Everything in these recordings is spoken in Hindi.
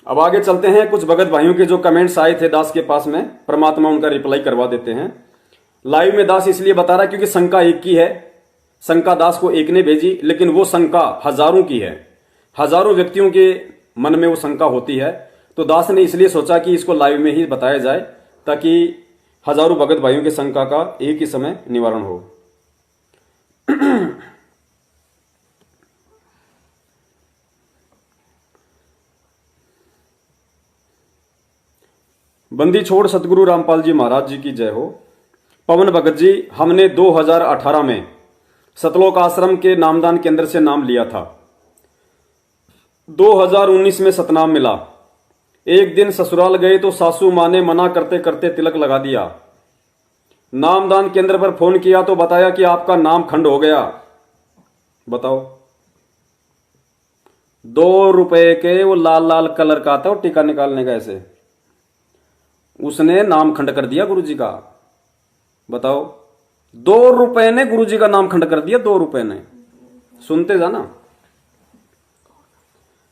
अब आगे चलते हैं। कुछ भगत भाइयों के जो कमेंट्स आए थे दास के पास में, परमात्मा उनका रिप्लाई करवा देते हैं। लाइव में दास इसलिए बता रहा है क्योंकि शंका एक की है। शंका दास को एक ने भेजी, लेकिन वो शंका हजारों की है। हजारों व्यक्तियों के मन में वो शंका होती है। तो दास ने इसलिए सोचा कि इसको लाइव में ही बताया जाए, ताकि हजारों भगत भाइयों की शंका का एक ही समय निवारण हो। बंदी छोड़ सतगुरु रामपाल जी महाराज जी की जय हो। पवन भगत जी, हमने 2018 में सतलोक आश्रम के नामदान केंद्र से नाम लिया था। 2019 में सतनाम मिला। एक दिन ससुराल गए तो सासू मां ने मना करते करते तिलक लगा दिया। नामदान केंद्र पर फोन किया तो बताया कि आपका नाम खंड हो गया। बताओ, 2 रुपए के वो लाल लाल कलर का आता, वो टीका निकालने का, ऐसे उसने नाम खंड कर दिया गुरुजी का। बताओ, 2 रुपए ने गुरुजी का नाम खंड कर दिया। 2 रुपए ने, सुनते जाना।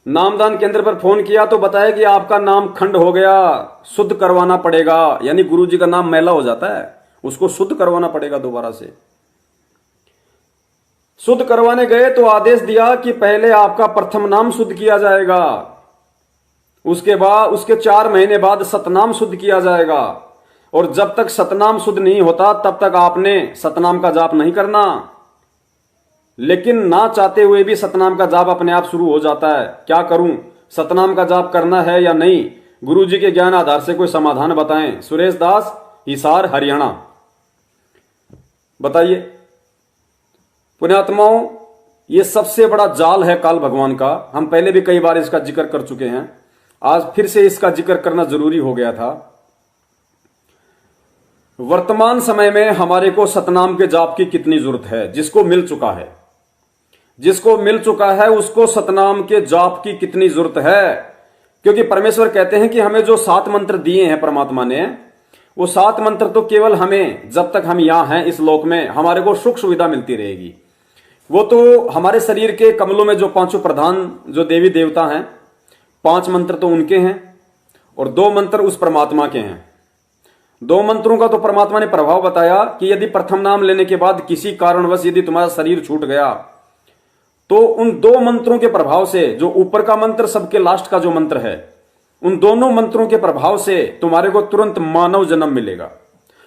नामदान केंद्र पर फोन किया तो बताया कि आपका नाम खंड हो गया, शुद्ध करवाना पड़ेगा। यानी गुरुजी का नाम मैला हो जाता है, उसको शुद्ध करवाना पड़ेगा दोबारा से। शुद्ध करवाने गए तो आदेश दिया कि पहले आपका प्रथम नाम शुद्ध किया जाएगा, उसके बाद उसके 4 महीने बाद सतनाम शुद्ध किया जाएगा। और जब तक सतनाम शुद्ध नहीं होता तब तक आपने सतनाम का जाप नहीं करना। लेकिन ना चाहते हुए भी सतनाम का जाप अपने आप शुरू हो जाता है। क्या करूं, सतनाम का जाप करना है या नहीं? गुरुजी के ज्ञान आधार से कोई समाधान बताएं। सुरेश दास, हिसार, हरियाणा। बताइए पुण्यात्माओं, ये सबसे बड़ा जाल है काल भगवान का। हम पहले भी कई बार इसका जिक्र कर चुके हैं, आज फिर से इसका जिक्र करना जरूरी हो गया था। वर्तमान समय में हमारे को सतनाम के जाप की कितनी जरूरत है? जिसको मिल चुका है, जिसको मिल चुका है उसको सतनाम के जाप की कितनी जरूरत है? क्योंकि परमेश्वर कहते हैं कि हमें जो 7 मंत्र दिए हैं परमात्मा ने, वो 7 मंत्र तो केवल हमें, जब तक हम यहां हैं इस लोक में, हमारे को सुख सुविधा मिलती रहेगी। वो तो हमारे शरीर के कमलों में जो 5 प्रधान जो देवी देवता हैं, 5 मंत्र तो उनके हैं और 2 मंत्र उस परमात्मा के हैं। 2 मंत्रों का तो परमात्मा ने प्रभाव बताया कि यदि प्रथम नाम लेने के बाद किसी कारणवश यदि तुम्हारा शरीर छूट गया तो उन 2 मंत्रों के प्रभाव से, जो ऊपर का मंत्र सबके लास्ट का जो मंत्र है, उन दोनों मंत्रों के प्रभाव से तुम्हारे को तुरंत मानव जन्म मिलेगा।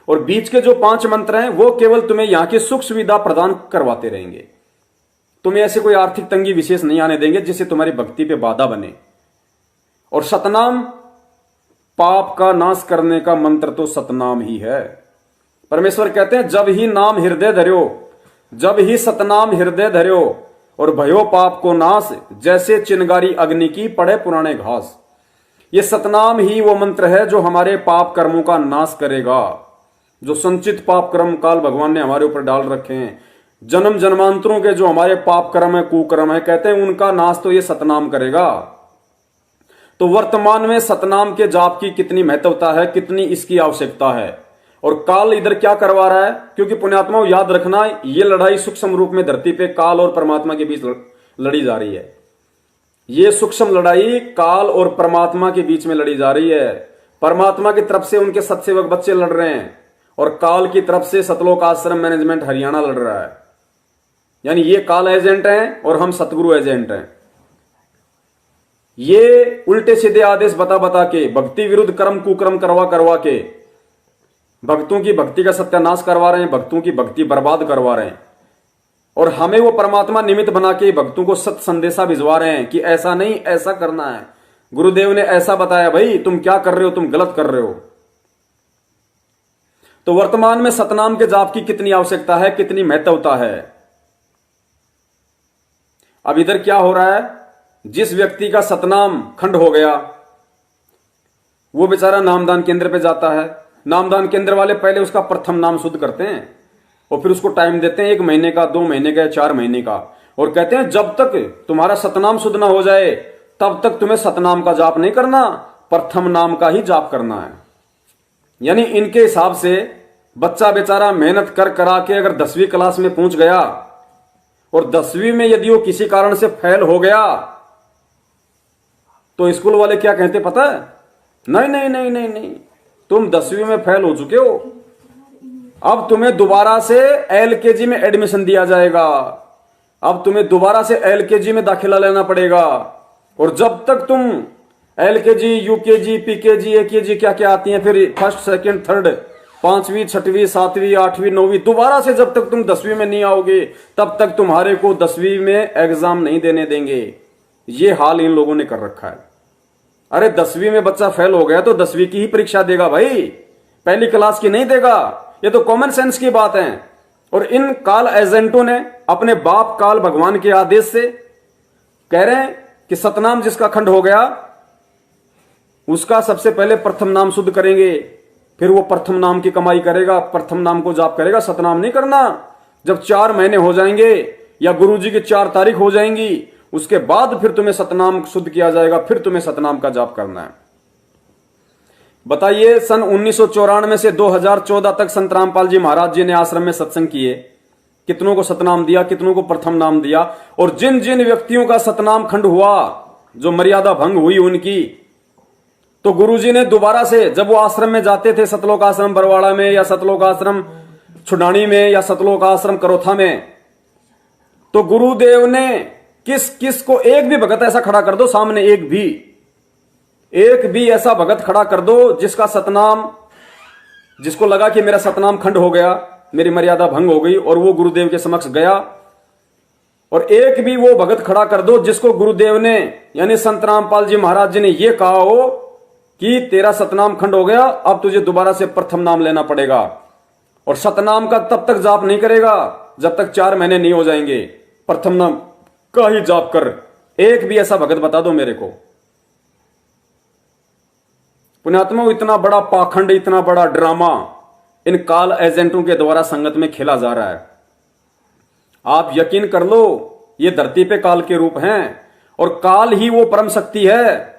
और बीच के जो 5 मंत्र हैं वो केवल तुम्हें यहां की सुख सुविधा प्रदान करवाते रहेंगे। तुम्हें ऐसे कोई आर्थिक तंगी विशेष नहीं आने देंगे जिससे तुम्हारी भक्ति पे बाधा बने। और सतनाम, पाप का नाश करने का मंत्र तो सतनाम ही है। परमेश्वर कहते हैं जब ही नाम हृदय धर्यो, जब ही सतनाम हृदय धर्यो और भयो पाप को नाश, जैसे चिनगारी अग्नि की पड़े पुराने घास। ये सतनाम ही वो मंत्र है जो हमारे पाप कर्मों का नाश करेगा। जो संचित पाप कर्म काल भगवान ने हमारे ऊपर डाल रखे हैं, जन्म जन्मांतरों के जो हमारे पाप कर्म है, कुकर्म है, कहते हैं उनका नाश तो ये सतनाम करेगा। तो वर्तमान में सतनाम के जाप की कितनी महत्वता है, कितनी इसकी आवश्यकता है। और काल इधर क्या करवा रहा है? क्योंकि पुण्यात्माओं याद रखना, ये लड़ाई सूक्ष्म रूप में धरती पे काल और परमात्मा के बीच लड़ी जा रही है। ये सूक्ष्म लड़ाई काल और परमात्मा के बीच में लड़ी जा रही है। परमात्मा की तरफ से उनके सत्सेवक बच्चे लड़ रहे हैं और काल की तरफ से सतलोक आश्रम मैनेजमेंट हरियाणा लड़ रहा है। यानी ये काल एजेंट हैं और हम सतगुरु एजेंट हैं। ये उल्टे सीधे आदेश बता बता के, भक्ति विरुद्ध कर्म कुकर्म करवा करवा के भक्तों की भक्ति का सत्यानाश करवा रहे हैं, भक्तों की भक्ति बर्बाद करवा रहे हैं। और हमें वो परमात्मा निमित्त बना के भक्तों को सत्य संदेशा भिजवा रहे हैं कि ऐसा नहीं, ऐसा करना है। गुरुदेव ने ऐसा बताया, भाई तुम क्या कर रहे हो, तुम गलत कर रहे हो। तो वर्तमान में सतनाम के जाप की कितनी आवश्यकता है, कितनी महत्वता है। अब इधर क्या हो रहा है? जिस व्यक्ति का सतनाम खंड हो गया वो बेचारा नामदान केंद्र पे जाता है। नामदान केंद्र वाले पहले उसका प्रथम नाम शुद्ध करते हैं और फिर उसको टाइम देते हैं 1 महीने का, 2 महीने का, 4 महीने का, और कहते हैं जब तक तुम्हारा सतनाम शुद्ध ना हो जाए तब तक तुम्हें सतनाम का जाप नहीं करना, प्रथम नाम का ही जाप करना है। यानी इनके हिसाब से बच्चा बेचारा मेहनत कर करा के अगर 10वीं क्लास में पहुंच गया और 10वीं में यदि वो किसी कारण से फेल हो गया तो स्कूल वाले क्या कहते पता है? नहीं नहीं नहीं नहीं नहीं, तुम 10वीं में फेल हो चुके हो, अब तुम्हें दोबारा से एलकेजी में एडमिशन दिया जाएगा, अब तुम्हें दोबारा से एलकेजी में दाखिला लेना पड़ेगा। और जब तक तुम एलकेजी, यूकेजी, पीकेजी, एकेजी क्या क्या आती हैं, फिर फर्स्ट, सेकंड, थर्ड, 5वीं, 6वीं, 7वीं, 8वीं, 9वीं, दोबारा से जब तक तुम 10वीं में नहीं आओगे तब तक तुम्हारे को 10वीं में एग्जाम नहीं देने देंगे। ये हाल इन लोगों ने कर रखा है। अरे 10वीं में बच्चा फेल हो गया तो 10वीं की ही परीक्षा देगा भाई, पहली क्लास की नहीं देगा। ये तो कॉमन सेंस की बात है। और इन काल एजेंटों ने अपने बाप काल भगवान के आदेश से कह रहे हैं कि सतनाम जिसका खंड हो गया उसका सबसे पहले प्रथम नाम शुद्ध करेंगे, फिर वो प्रथम नाम की कमाई करेगा, प्रथम नाम को जाप करेगा, सतनाम नहीं करना। जब 4 महीने हो जाएंगे या गुरुजी की 4 तारीख हो जाएंगी उसके बाद फिर तुम्हें सतनाम शुद्ध किया जाएगा, फिर तुम्हें सतनाम का जाप करना है। बताइए, सन 1994 से 2014 तक संत रामपाल जी महाराज जी ने आश्रम में सत्संग किए, कितनों को सतनाम दिया, कितनों को प्रथम नाम दिया। और जिन जिन व्यक्तियों का सतनाम खंड हुआ, जो मर्यादा भंग हुई उनकी, तो गुरुजी ने दोबारा से, जब वो आश्रम में जाते थे, सतलोक आश्रम बरवाड़ा में या सतलोक आश्रम छुडानी में या सतलोक आश्रम करोथा में, तो गुरुदेव ने किस किस को, एक भी भगत ऐसा खड़ा कर दो सामने, एक भी ऐसा भगत खड़ा कर दो जिसका सतनाम, जिसको लगा कि मेरा सतनाम खंड हो गया, मेरी मर्यादा भंग हो गई और वो गुरुदेव के समक्ष गया। और एक भी वो भगत खड़ा कर दो जिसको गुरुदेव ने, यानी संत रामपाल जी महाराज जी ने ये कहा हो कि तेरा सतनाम खंड हो गया, अब तुझे दोबारा से प्रथम नाम लेना पड़ेगा। और सतनाम का तब तक जाप नहीं करेगा जब तक 4 महीने नहीं हो जाएंगे, प्रथम नाम का ही जाप कर। एक भी ऐसा भगत बता दो मेरे को। पुण्यात्मा, इतना बड़ा पाखंड, इतना बड़ा ड्रामा इन काल एजेंटों के द्वारा संगत में खेला जा रहा है। आप यकीन कर लो, ये धरती पे काल के रूप हैं और काल ही वो परम शक्ति है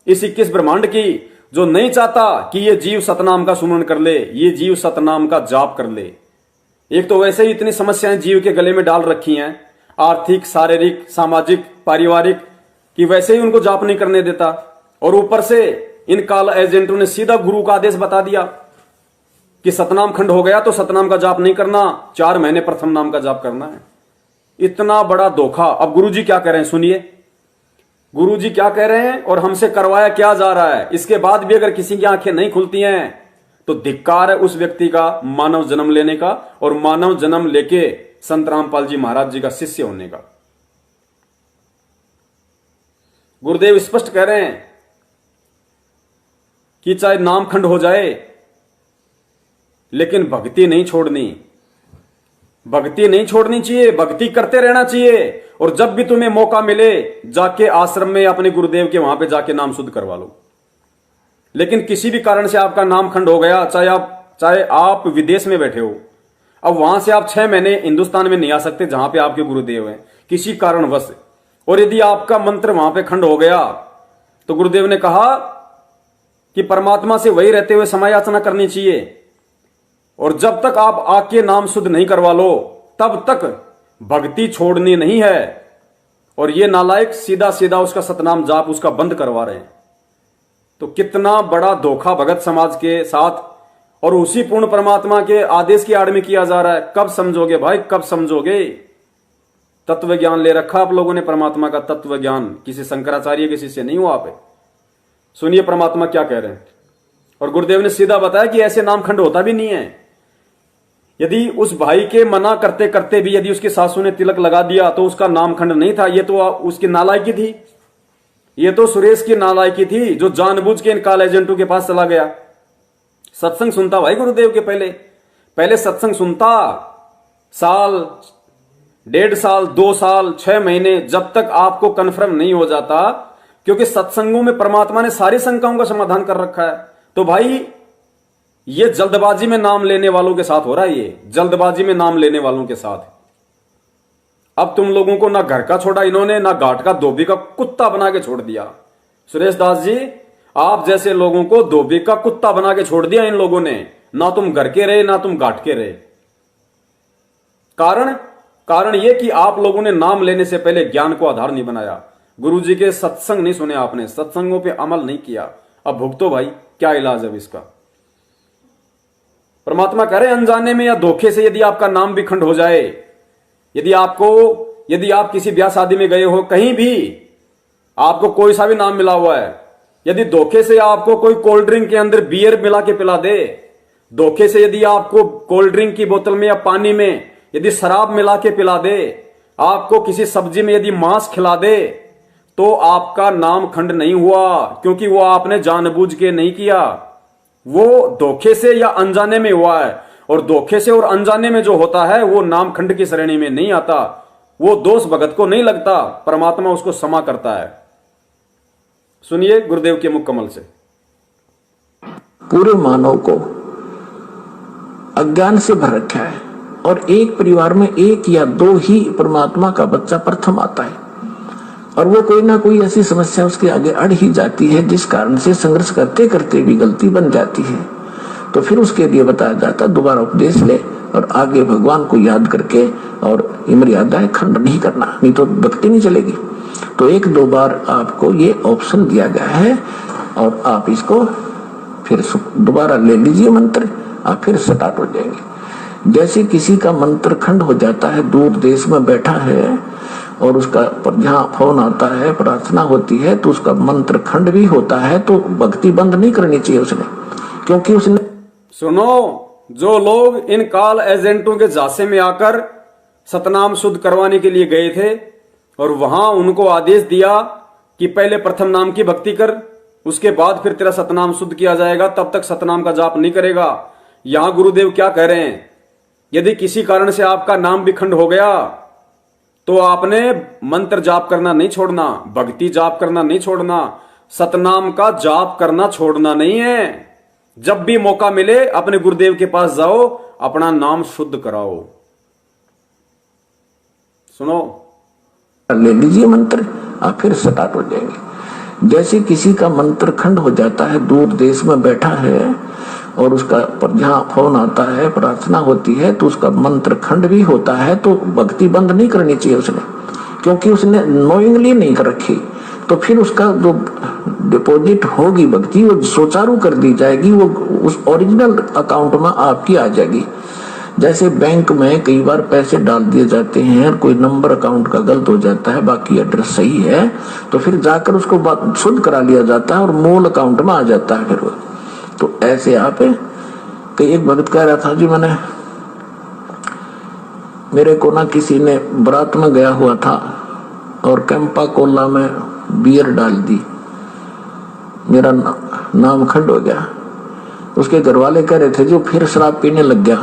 इस 21 ब्रह्मांड की, जो नहीं चाहता कि ये जीव सतनाम का सुमरण कर ले, ये जीव सतनाम का जाप कर ले। एक तो वैसे ही इतनी समस्याएं जीव के गले में डाल रखी हैं, आर्थिक, शारीरिक, सामाजिक, पारिवारिक, कि वैसे ही उनको जाप नहीं करने देता। और ऊपर से इन काल एजेंटों ने सीधा गुरु का आदेश बता दिया कि सतनाम खंड हो गया तो सतनाम का जाप नहीं करना, 4 महीने प्रथम नाम का जाप करना है। इतना बड़ा धोखा। अब गुरुजी क्या कह रहे हैं सुनिए, गुरुजी क्या कह रहे हैं और हमसे करवाया क्या जा रहा है। इसके बाद भी अगर किसी की आंखें नहीं खुलती हैं तो धिक्कार है उस व्यक्ति का मानव जन्म लेने का और मानव जन्म लेके संत रामपाल जी महाराज जी का शिष्य होने का। गुरुदेव स्पष्ट कह रहे हैं कि चाहे नाम खंड हो जाए लेकिन भक्ति नहीं छोड़नी, भक्ति नहीं छोड़नी चाहिए, भक्ति करते रहना चाहिए। और जब भी तुम्हें मौका मिले जाके आश्रम में अपने गुरुदेव के वहां पे जाके नाम शुद्ध करवा लो। लेकिन किसी भी कारण से आपका नाम खंड हो गया, चाहे आप विदेश में बैठे हो, अब वहां से आप 6 महीने हिंदुस्तान में नहीं आ सकते जहां पे आपके गुरुदेव हैं किसी कारणवश, और यदि आपका मंत्र वहां पे खंड हो गया तो गुरुदेव ने कहा कि परमात्मा से वही रहते हुए समय याचना करनी चाहिए। और जब तक आप आके नाम शुद्ध नहीं करवा लो तब तक भक्ति छोड़नी नहीं है। और ये नालायक सीधा सीधा उसका सतनाम जाप उसका बंद करवा रहे हैं। तो कितना बड़ा धोखा भगत समाज के साथ और उसी पूर्ण परमात्मा के आदेश की आड़ में किया जा रहा है। कब समझोगे भाई, कब समझोगे? तत्व ज्ञान ले रखा आप लोगों ने, परमात्मा का तत्व ज्ञान। किसी शंकराचार्य के शिष्य नहीं हो आप। सुनिए परमात्मा क्या कह रहे हैं। और गुरुदेव ने सीधा बताया कि ऐसे नाम खंड होता भी नहीं है। यदि उस भाई के मना करते करते भी यदि उसकी सासू ने तिलक लगा दिया तो उसका नाम खंड नहीं था। ये तो उसकी नालायकी थी, ये तो सुरेश की नालायकी थी जो जानबूझ के इन काल एजेंटों के पास चला गया। सत्संग सुनता भाई गुरुदेव के पहले सत्संग सुनता, साल, 1.5 साल, 2 साल, 6 महीने, जब तक आपको कन्फर्म नहीं हो जाता, क्योंकि सत्संगों में परमात्मा ने सारी शंकाओं का समाधान कर रखा है। तो भाई ये जल्दबाजी में नाम लेने वालों के साथ हो रहा है, ये जल्दबाजी में नाम लेने वालों के साथ। अब तुम लोगों को ना घर का छोड़ा इन्होंने, ना घाट का धोबी का कुत्ता बना के छोड़ दिया। सुरेश दास जी, आप जैसे लोगों को धोबी का कुत्ता बना के छोड़ दिया इन लोगों ने। ना तुम घर के रहे, ना तुम घाट के रहे। कारण यह कि आप लोगों ने नाम लेने से पहले ज्ञान को आधार नहीं बनाया। गुरु जी के सत्संग नहीं सुने आपने, सत्संगों पे अमल नहीं किया, अब भुगतो भाई, क्या इलाज है इसका। परमात्मा कह रहे अनजाने में या धोखे से यदि आपका नाम भी खंड हो जाए, यदि आप किसी ब्याह शादी में गए हो, कहीं भी आपको कोई सा भी नाम मिला हुआ है, यदि धोखे से आपको कोई कोल्ड ड्रिंक के अंदर बियर मिला के पिला दे, धोखे से यदि आपको कोल्ड ड्रिंक की बोतल में या पानी में यदि शराब मिला के पिला दे, आपको किसी सब्जी में यदि मांस खिला दे, तो आपका नाम खंड नहीं हुआ, क्योंकि वो आपने जानबूझ के नहीं किया, वो धोखे से या अनजाने में हुआ है। और धोखे से और अनजाने में जो होता है वो नाम खंड की श्रेणी में नहीं आता, वो दोष भगत को नहीं लगता, परमात्मा उसको क्षमा करता है। सुनिए गुरुदेव के मुख कमल से। पूरे मानव को अज्ञान से भर रखा है और एक परिवार में एक या दो ही परमात्मा का बच्चा प्रथम आता है और वो कोई ना कोई ऐसी समस्या उसके आगे अड़ ही जाती है जिस कारण से संघर्ष करते करते भी गलती बन जाती है। तो फिर उसके लिए बताया जाता दोबारा उपदेश ले और आगे भगवान को याद करके और मर्यादाएं खंड नहीं करना, नहीं तो भक्ति नहीं चलेगी। तो एक दो बार आपको ये ऑप्शन दिया गया है और आप इसको फिर दोबारा ले लीजिए मंत्र, आप फिर स्टार्ट हो जाएंगे। जैसे किसी का मंत्र खंड हो जाता है, दूर देश में बैठा है और उसका जहाँ फोन आता है, प्रार्थना होती है, तो उसका मंत्र खंड भी होता है, तो भक्ति बंद नहीं करनी चाहिए उसने, क्योंकि उसने। सुनो, जो लोग इन काल एजेंटों के झांसे में आकर सतनाम शुद्ध करवाने के लिए गए थे और वहां उनको आदेश दिया कि पहले प्रथम नाम की भक्ति कर, उसके बाद फिर तेरा सतनाम शुद्ध किया जाएगा, तब तक सतनाम का जाप नहीं करेगा। यहां गुरुदेव क्या कह रहे हैं, यदि किसी कारण से आपका नाम भी खंड हो गया तो आपने मंत्र जाप करना नहीं छोड़ना, भक्ति जाप करना नहीं छोड़ना, सतनाम का जाप करना छोड़ना नहीं है। जब भी मौका मिले अपने गुरुदेव के पास जाओ, अपना नाम शुद्ध कराओ। सुनो, ले लीजिए मंत्र, आप फिर स्टार्ट हो जाएंगे। जैसे किसी का मंत्र खंड हो जाता है, दूर देश में बैठा है और उसका जहाँ फोन आता है, प्रार्थना होती है, तो उसका मंत्र खंड भी होता है, तो भक्ति बंद नहीं करनी चाहिए उसने, क्योंकि उसने नोइंगली नहीं कर रखी। तो फिर उसका जो डिपॉजिट होगी भक्ति वो सुचारू कर दी जाएगी, वो उस ओरिजिनल अकाउंट में आपकी आ जाएगी। जैसे बैंक में कई बार पैसे डाल दिए जाते हैं, कोई नंबर अकाउंट का गलत हो जाता है, बाकी एड्रेस सही है, तो फिर जाकर उसको शुद्ध करा लिया जाता है और मूल अकाउंट में आ जाता है फिर वो। तो ऐसे आप कई एक भक्त कह रहा था जी, मेरे को ना किसी ने बारात में गया हुआ था और कैंपा कोला में बियर डाल दी, मेरा नाम खंड हो गया। उसके घर वाले कह रहे थे जो फिर शराब पीने लग गया।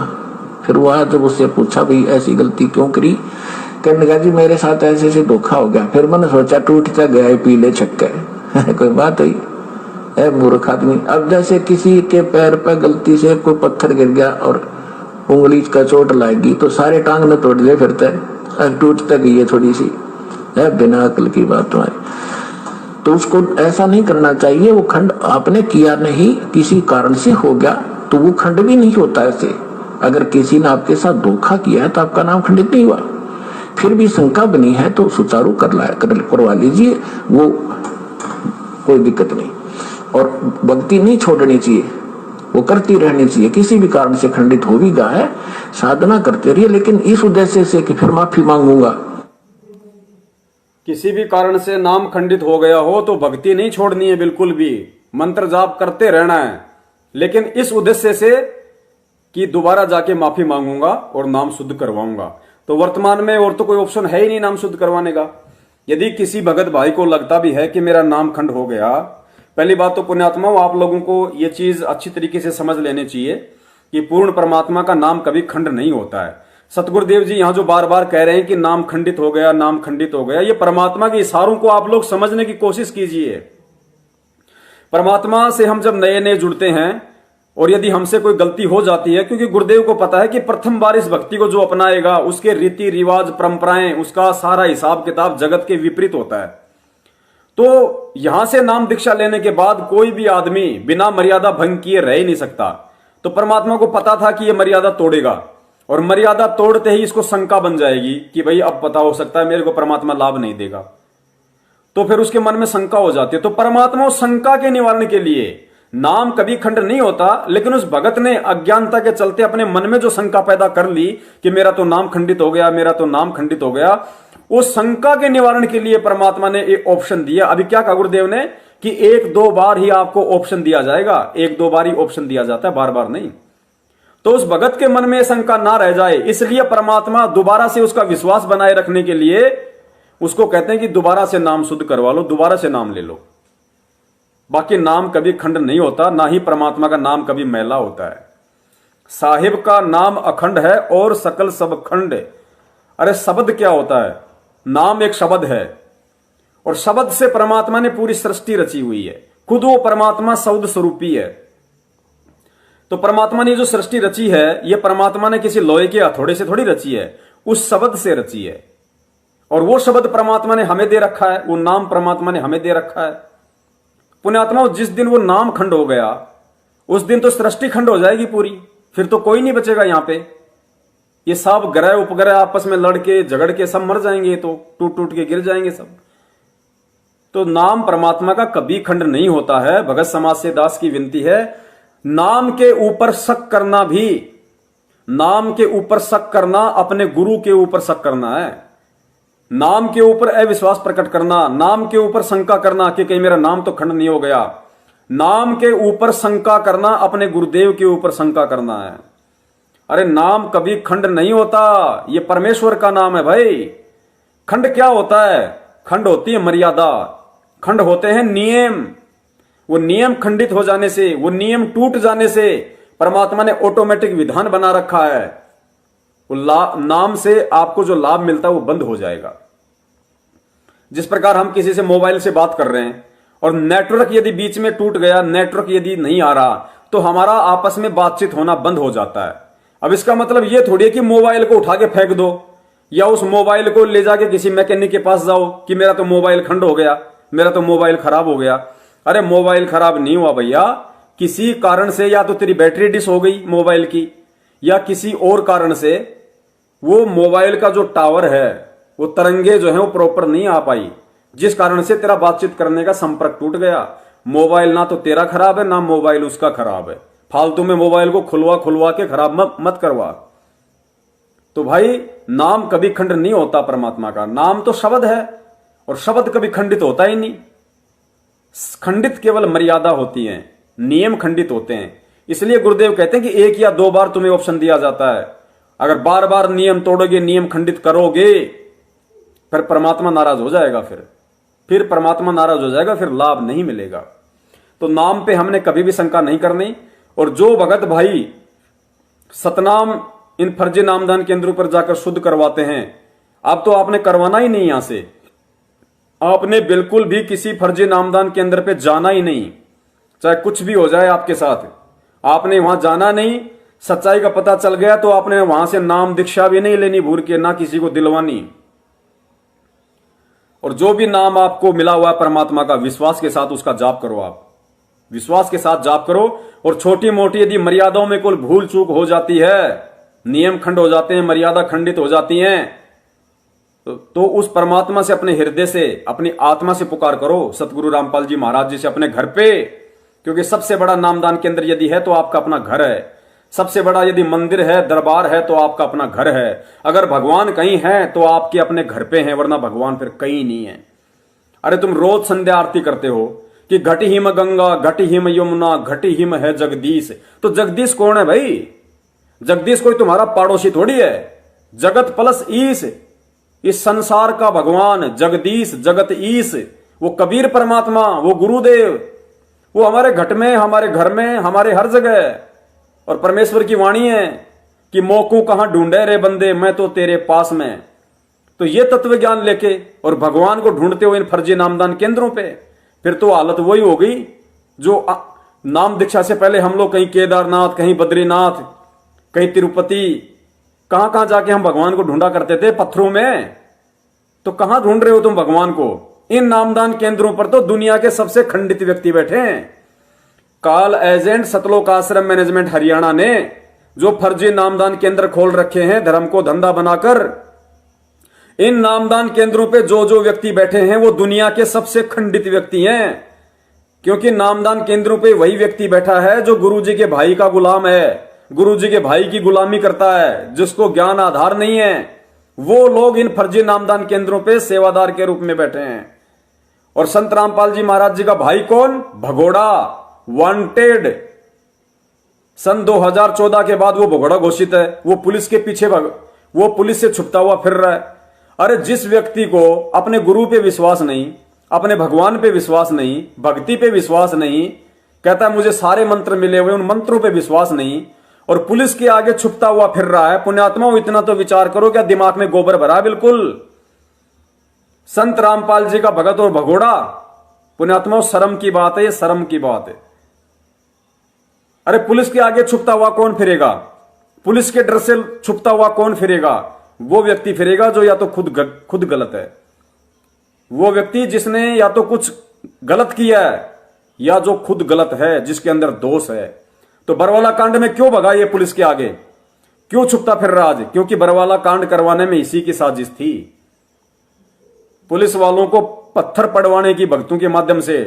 फिर वो आया, जब उससे पूछा भाई ऐसी गलती क्यों करी, कहने लगा जी मेरे साथ ऐसे ऐसे धोखा हो गया। फिर मैंने सोचा टूटता गया पी ले छक्के कोई बात हुई है मूर्ख आदमी। अब जैसे किसी के पैर पे गलती से कोई पत्थर गिर गया और उंगली का चोट लाएगी तो सारे टांग में तोड़ ले फिरता है, टूट तक ये थोड़ी सी है बिना अकल की बात तुम्हारी। तो उसको ऐसा नहीं करना चाहिए। वो खंड आपने किया नहीं, किसी कारण से हो गया तो वो खंड भी नहीं होता ऐसे। अगर किसी ने आपके साथ धोखा किया है तो आपका नाम खंडित नहीं हुआ। फिर भी शंका बनी है तो सुचारू करवा लीजिए, वो कोई दिक्कत नहीं। और भक्ति नहीं छोड़नी चाहिए, वो करती रहनी चाहिए। किसी भी कारण से खंडित हो भी गया है, साधना करते रहिए, लेकिन इस उद्देश्य से कि फिर माफी मांगूंगा। किसी भी कारण से नाम खंडित हो गया हो तो भक्ति नहीं छोड़नी है बिल्कुल भी, मंत्र जाप करते रहना है, लेकिन इस उद्देश्य से कि दोबारा जाके माफी मांगूंगा और नाम शुद्ध करवाऊंगा। तो वर्तमान में और तो कोई ऑप्शन है ही नहीं नाम शुद्ध करवाने का। यदि किसी भगत भाई को लगता भी है कि मेरा नाम खंड हो गया, पहली बात तो पुण्यात्माओं आप लोगों को यह चीज अच्छी तरीके से समझ लेनी चाहिए कि पूर्ण परमात्मा का नाम कभी खंड नहीं होता है। सतगुरुदेव जी यहां जो बार बार कह रहे हैं कि नाम खंडित हो गया, नाम खंडित हो गया, ये परमात्मा के इशारों को आप लोग समझने की कोशिश कीजिए। परमात्मा से हम जब नए नए जुड़ते हैं और यदि हमसे कोई गलती हो जाती है, क्योंकि गुरुदेव को पता है कि प्रथम बार इस भक्ति को जो अपनाएगा उसके रीति रिवाज परंपराएं, उसका सारा हिसाब किताब जगत के विपरीत होता है। तो यहां से नाम दीक्षा लेने के बाद कोई भी आदमी बिना मर्यादा भंग किए रह ही नहीं सकता। तो परमात्मा को पता था कि यह मर्यादा तोड़ेगा और मर्यादा तोड़ते ही इसको शंका बन जाएगी कि भाई अब पता हो सकता है मेरे को परमात्मा लाभ नहीं देगा। तो फिर उसके मन में शंका हो जाती है। तो परमात्मा उस शंका के निवारण के लिए, नाम कभी खंड नहीं होता, लेकिन उस भगत ने अज्ञानता के चलते अपने मन में जो शंका पैदा कर ली कि मेरा तो नाम खंडित हो गया, मेरा तो नाम खंडित हो गया, उस शंका के निवारण के लिए परमात्मा ने एक ऑप्शन दिया। अभी क्या कहा गुरुदेव ने कि एक दो बार ही आपको ऑप्शन दिया जाएगा, एक दो बार ही ऑप्शन दिया जाता है, बार बार नहीं। तो उस भगत के मन में शंका ना रह जाए, इसलिए परमात्मा दोबारा से उसका विश्वास बनाए रखने के लिए उसको कहते हैं कि दोबारा से नाम शुद्ध करवा लो, दोबारा से नाम ले लो। बाकी नाम कभी खंड नहीं होता, ना ही परमात्मा का नाम कभी मैला होता है। साहिब का नाम अखंड है और सकल सब खंड। अरे शब्द क्या होता है? नाम एक शब्द है, और शब्द से परमात्मा ने पूरी सृष्टि रची हुई है। खुद वो परमात्मा शब्द स्वरूपी है। तो परमात्मा ने जो सृष्टि रची है, ये परमात्मा ने किसी लोहे के हथौड़े से थोड़ी रची है, उस शब्द से रची है। और वो शब्द परमात्मा ने हमें दे रखा है, वो नाम परमात्मा ने हमें दे रखा है। पुण्यात्मा, जिस दिन वो नाम खंड हो गया, उस दिन तो सृष्टि खंड हो जाएगी पूरी, फिर तो कोई नहीं बचेगा यहां पे। ये सब ग्रह उपग्रह आपस में लड़के झगड़ के सब मर जाएंगे, तो टूट टूट के गिर जाएंगे सब। तो नाम परमात्मा का कभी खंड नहीं होता है। भगत समाज से दास की विनती है, नाम के ऊपर शक करना भी, नाम के ऊपर शक करना अपने गुरु के ऊपर शक करना है। नाम के ऊपर अविश्वास प्रकट करना, नाम के ऊपर शंका करना कि कहीं मेरा नाम तो खंड नहीं हो गया, नाम के ऊपर शंका करना अपने गुरुदेव के ऊपर शंका करना है। अरे नाम कभी खंड नहीं होता, ये परमेश्वर का नाम है भाई। खंड क्या होता है? खंड होती है मर्यादा, खंड होते हैं नियम। वो नियम खंडित हो जाने से, वो नियम टूट जाने से परमात्मा ने ऑटोमेटिक विधान बना रखा है। वो नाम से आपको जो लाभ मिलता है वो बंद हो जाएगा। जिस प्रकार हम किसी से मोबाइल से बात कर रहे हैं और नेटवर्क यदि बीच में टूट गया, नेटवर्क यदि नहीं आ रहा, तो हमारा आपस में बातचीत होना बंद हो जाता है। अब इसका मतलब ये थोड़ी है कि मोबाइल को उठा के फेंक दो या उस मोबाइल को ले जाके किसी मैकेनिक के पास जाओ कि मेरा तो मोबाइल खंड हो गया, मेरा तो मोबाइल खराब हो गया। अरे मोबाइल खराब नहीं हुआ भैया, किसी कारण से या तो तेरी बैटरी डिस हो गई मोबाइल की, या किसी और कारण से वो मोबाइल का जो टावर है, वो तरंगे जो है वो प्रॉपर नहीं आ पाई, जिस कारण से तेरा बातचीत करने का संपर्क टूट गया। मोबाइल ना तो तेरा खराब है, ना मोबाइल उसका खराब है। फालतू में मोबाइल को खुलवा के खराब मत करवा। तो भाई नाम कभी खंड नहीं होता परमात्मा का। नाम तो शब्द है, और शब्द कभी खंडित होता ही नहीं। खंडित केवल मर्यादा होती है, नियम खंडित होते हैं। इसलिए गुरुदेव कहते हैं कि एक या दो बार तुम्हें ऑप्शन दिया जाता है। अगर बार बार नियम तोड़ोगे, नियम खंडित करोगे, फिर परमात्मा नाराज हो जाएगा। फिर परमात्मा नाराज हो जाएगा, फिर लाभ नहीं मिलेगा। तो नाम पे हमने कभी भी शंका नहीं करनी। और जो भगत भाई सतनाम इन फर्जी नामदान केंद्रों पर जाकर शुद्ध करवाते हैं, अब तो आपने करवाना ही नहीं। यहां से आपने बिल्कुल भी किसी फर्जी नामदान केंद्र पे जाना ही नहीं, चाहे कुछ भी हो जाए आपके साथ। आपने वहां जाना नहीं। सच्चाई का पता चल गया तो आपने वहां से नाम दीक्षा भी नहीं लेनी भूल के, ना किसी को दिलवानी। और जो भी नाम आपको मिला हुआ है परमात्मा का, विश्वास के साथ उसका जाप करो। आप विश्वास के साथ जाप करो। और छोटी मोटी यदि मर्यादाओं में कोई भूल चूक हो जाती है, नियम खंड हो जाते हैं, मर्यादा खंडित हो जाती हैं, तो उस परमात्मा से अपने हृदय से, अपनी आत्मा से पुकार करो। सतगुरु रामपाल जी महाराज जी से अपने घर पे, क्योंकि सबसे बड़ा नामदान केंद्र यदि है तो आपका अपना घर है। सबसे बड़ा यदि मंदिर है, दरबार है, तो आपका अपना घर है। अगर भगवान कहीं है तो आपके अपने घर पे हैं, वरना भगवान फिर कहीं नहीं है। अरे तुम रोज संध्या आरती करते हो कि घटी हिम गंगा, घटी हिम यमुना, घटी हिम है जगदीश। तो जगदीश कौन है भाई? जगदीश कोई तुम्हारा पड़ोसी थोड़ी है। जगत प्लस ईश, इस संसार का भगवान जगदीश, जगत ईश, वो कबीर परमात्मा, वो गुरुदेव, वो हमारे घट में, हमारे घर में, हमारे हर जगह। और परमेश्वर की वाणी है कि मोकू कहां ढूंढे रे बंदे, मैं तो तेरे पास में। तो ये तत्व ज्ञान लेके और भगवान को ढूंढते हुए इन फर्जी नामदान केंद्रों पे, फिर तो हालत वही हो गई जो नाम दीक्षा से पहले हम लोग कहीं केदारनाथ, कहीं बद्रीनाथ, कहीं तिरुपति, कहां कहां जाके हम भगवान को ढूंढा करते थे, पत्थरों में। तो कहां ढूंढ रहे हो तुम भगवान को? इन नामदान केंद्रों पर तो दुनिया के सबसे खंडित व्यक्ति बैठे हैं। काल एजेंट सतलोक आश्रम मैनेजमेंट हरियाणा ने जो फर्जी नामदान केंद्र खोल रखे हैं, धर्म को धंधा बनाकर, इन नामदान केंद्रों पे जो जो व्यक्ति बैठे हैं वो दुनिया के सबसे खंडित व्यक्ति हैं, क्योंकि नामदान केंद्रों पे वही व्यक्ति बैठा है जो गुरुजी के भाई का गुलाम है, गुरुजी के भाई की गुलामी करता है, जिसको ज्ञान आधार नहीं है। वो लोग इन फर्जी नामदान केंद्रों पे सेवादार के रूप में बैठे हैं। और संत रामपाल जी महाराज जी का भाई कौन? भगोड़ा, वांटेड। सन 2014 के बाद वो भगोड़ा घोषित है। वो पुलिस के पीछे वो पुलिस से छुपता हुआ फिर रहा है। अरे जिस व्यक्ति को अपने गुरु पे विश्वास नहीं, अपने भगवान पे विश्वास नहीं, भक्ति पे विश्वास नहीं, कहता है मुझे सारे मंत्र मिले हुए, उन मंत्रों पे विश्वास नहीं, और पुलिस के आगे छुपता हुआ फिर रहा है। पुण्यात्माओं, इतना तो विचार करो, क्या दिमाग में गोबर भरा? बिल्कुल। संत रामपाल जी का भगत और भगोड़ा, पुण्यात्माओं शर्म की बात है, ये शर्म की बात है। अरे पुलिस के आगे छुपता हुआ कौन फिरेगा? पुलिस के डर से छुपता हुआ कौन फिरेगा? वो व्यक्ति फिरेगा जो या तो खुद गलत है, वो व्यक्ति जिसने या तो कुछ गलत किया है या जो खुद गलत है, जिसके अंदर दोष है। तो बरवाला कांड में क्यों भगा ये पुलिस के आगे? क्यों छुपता फिर रहा आज? क्योंकि बरवाला कांड करवाने में इसी की साजिश थी। पुलिस वालों को पत्थर पड़वाने की, भक्तों के माध्यम से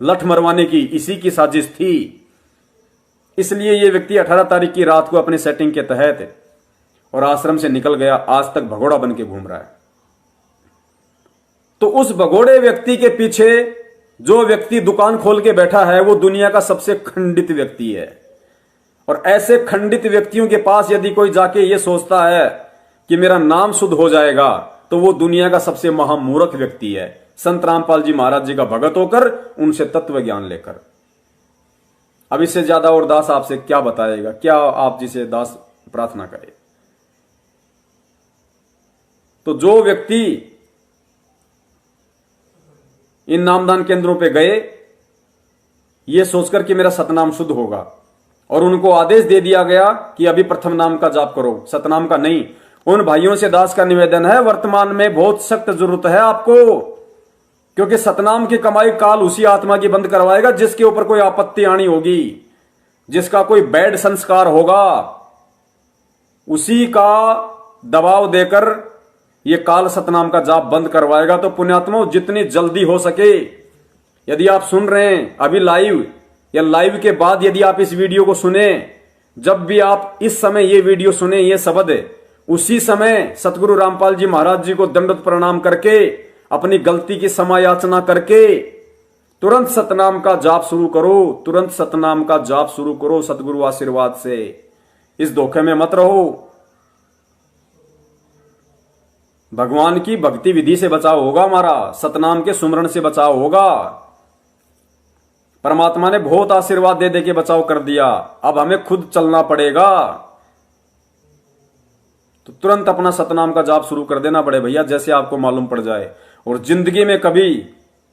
लठ मरवाने की इसी की साजिश थी। इसलिए ये व्यक्ति 18 तारीख की रात को अपनी सेटिंग के तहत और आश्रम से निकल गया, आज तक भगोड़ा बन के घूम रहा है। तो उस भगोड़े व्यक्ति के पीछे जो व्यक्ति दुकान खोल के बैठा है वो दुनिया का सबसे खंडित व्यक्ति है। और ऐसे खंडित व्यक्तियों के पास यदि कोई जाके ये सोचता है कि मेरा नाम शुद्ध हो जाएगा, तो वो दुनिया का सबसे महामूर्ख व्यक्ति है। संत रामपाल जी महाराज जी का भगत होकर, उनसे तत्व ज्ञान लेकर। अब इससे ज्यादा और दास आपसे क्या बताएगा? क्या आप जिसे दास प्रार्थना करे? तो जो व्यक्ति इन नामदान केंद्रों पे गए ये सोचकर कि मेरा सतनाम शुद्ध होगा, और उनको आदेश दे दिया गया कि अभी प्रथम नाम का जाप करो, सतनाम का नहीं, उन भाइयों से दास का निवेदन है, वर्तमान में बहुत सख्त जरूरत है आपको, क्योंकि सतनाम की कमाई काल उसी आत्मा की बंद करवाएगा जिसके ऊपर कोई आपत्ति आनी होगी, जिसका कोई बैड संस्कार होगा, उसी का दबाव देकर ये काल सतनाम का जाप बंद करवाएगा। तो पुण्यात्माओं, जितनी जल्दी हो सके, यदि आप सुन रहे हैं अभी लाइव या लाइव के बाद यदि आप इस वीडियो को सुने, जब भी आप इस समय ये वीडियो सुने, ये शब्द, उसी समय सतगुरु रामपाल जी महाराज जी को दंडवत प्रणाम करके, अपनी गलती की क्षमा याचना करके तुरंत सतनाम का जाप शुरू करो, तुरंत सतनाम का जाप शुरू करो सतगुरु आशीर्वाद से। इस धोखे में मत रहो। भगवान की भक्ति विधि से बचाव होगा हमारा, सतनाम के सुमरण से बचाव होगा। परमात्मा ने बहुत आशीर्वाद दे दे के बचाव कर दिया, अब हमें खुद चलना पड़ेगा। तो तुरंत अपना सतनाम का जाप शुरू कर देना बड़े भैया, जैसे आपको मालूम पड़ जाए। और जिंदगी में कभी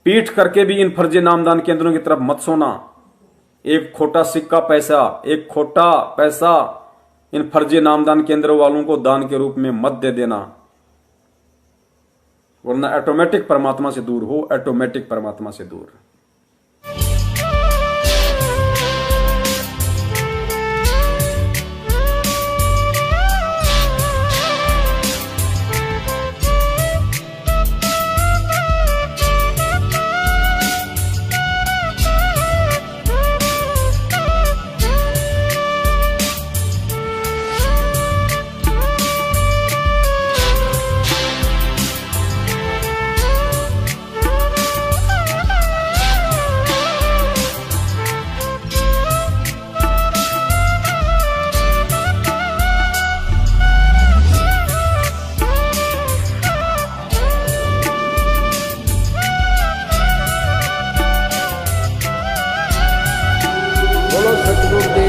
पीठ करके भी इन फर्जी नामदान केंद्रों की तरफ मत सोना। एक खोटा सिक्का पैसा, एक खोटा पैसा इन फर्जी नामदान केंद्रों वालों को दान के रूप में मत दे देना, वरना ऑटोमेटिक परमात्मा से दूर हो, ऑटोमेटिक परमात्मा से दूर। सतगुरुदेव